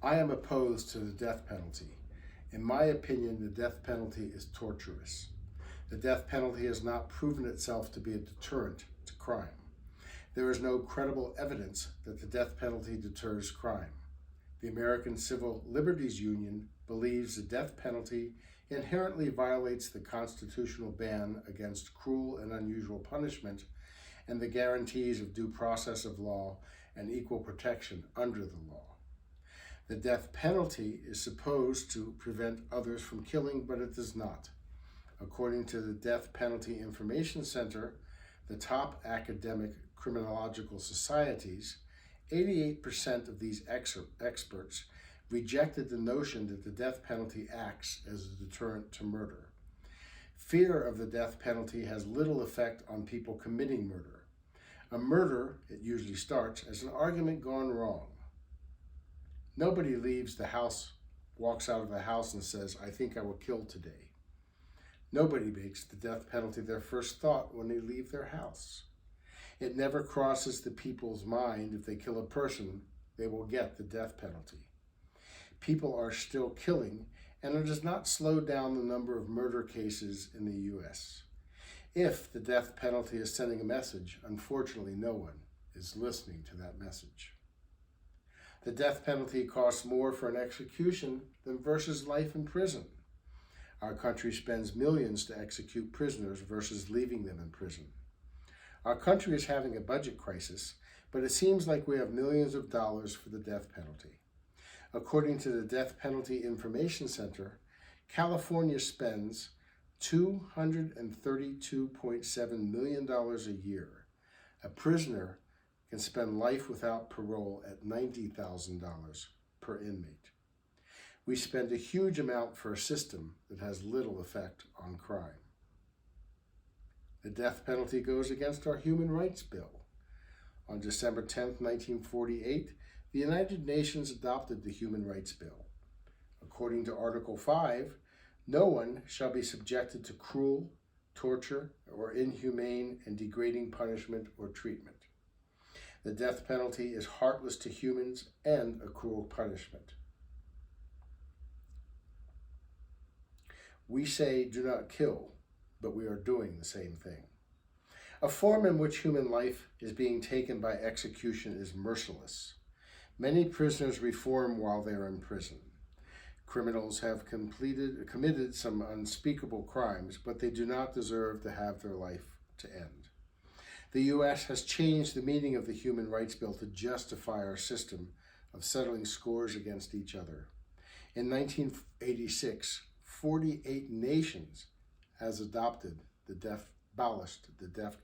I am opposed to the death penalty. In my opinion, the death penalty is torturous. The death penalty has not proven itself to be a deterrent to crime. There is no credible evidence that the death penalty deters crime. The American Civil Liberties Union believes the death penalty inherently violates the constitutional ban against cruel and unusual punishment and the guarantees of due process of law and equal protection under the law. The death penalty is supposed to prevent others from killing, but it does not. According to the Death Penalty Information Center, the top academic criminological societies, 88% of these experts rejected the notion that the death penalty acts as a deterrent to murder. Fear of the death penalty has little effect on people committing murder. A murder, it usually starts as an argument gone wrong. Nobody leaves the house, walks out of the house and says, "I think I will kill today." Nobody makes the death penalty their first thought when they leave their house. It never crosses the people's mind if they kill a person, they will get the death penalty. People are still killing, and it does not slow down the number of murder cases in the U.S. If the death penalty is sending a message, unfortunately no one is listening to that message. The death penalty costs more for an execution than versus life in prison. Our country spends millions to execute prisoners versus leaving them in prison. Our country is having a budget crisis, but it seems like we have millions of dollars for the death penalty. According to the Death Penalty Information Center, California spends $232.7 million a year. A prisoner can spend life without parole at $90,000 per inmate. We spend a huge amount for a system that has little effect on crime. The death penalty goes against our Human Rights Bill. On December 10, 1948, the United Nations adopted the Human Rights Bill. According to Article 5, no one shall be subjected to cruel, torture, or inhumane and degrading punishment or treatment. The death penalty is heartless to humans and a cruel punishment. We say do not kill, but we are doing the same thing. A form in which human life is being taken by execution is merciless. Many prisoners reform while they are in prison. Criminals have committed some unspeakable crimes, but they do not deserve to have their life to end. The U.S. has changed the meaning of the Human Rights Bill to justify our system of settling scores against each other. In 1986, 48 nations has abolished the death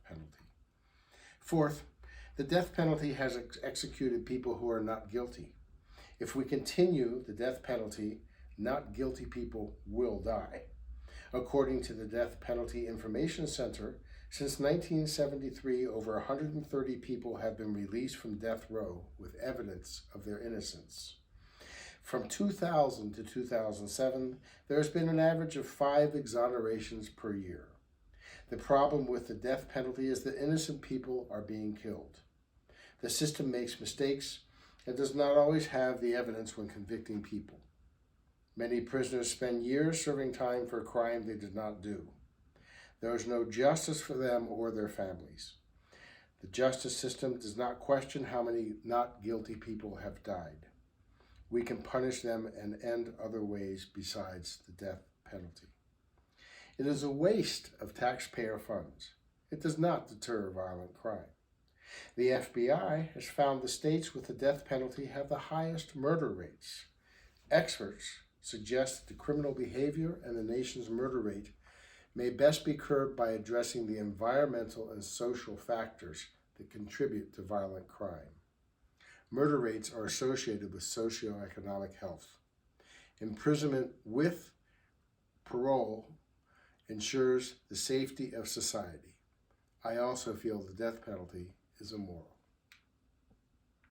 penalty. Fourth, the death penalty has executed people who are not guilty. If we continue the death penalty, not guilty people will die. According to the Death Penalty Information Center, since 1973, over 130 people have been released from death row with evidence of their innocence. From 2000 to 2007, there has been an average of 5 exonerations per year. The problem with the death penalty is that innocent people are being killed. The system makes mistakes and does not always have the evidence when convicting people. Many prisoners spend years serving time for a crime they did not do. There is no justice for them or their families. The justice system does not question how many not guilty people have died. We can punish them and end other ways besides the death penalty. It is a waste of taxpayer funds. It does not deter violent crime. The FBI has found the states with the death penalty have the highest murder rates. Experts suggest that the criminal behavior and the nation's murder rate may best be curbed by addressing the environmental and social factors that contribute to violent crime. Murder rates are associated with socioeconomic health. Imprisonment with parole ensures the safety of society. I also feel the death penalty is immoral.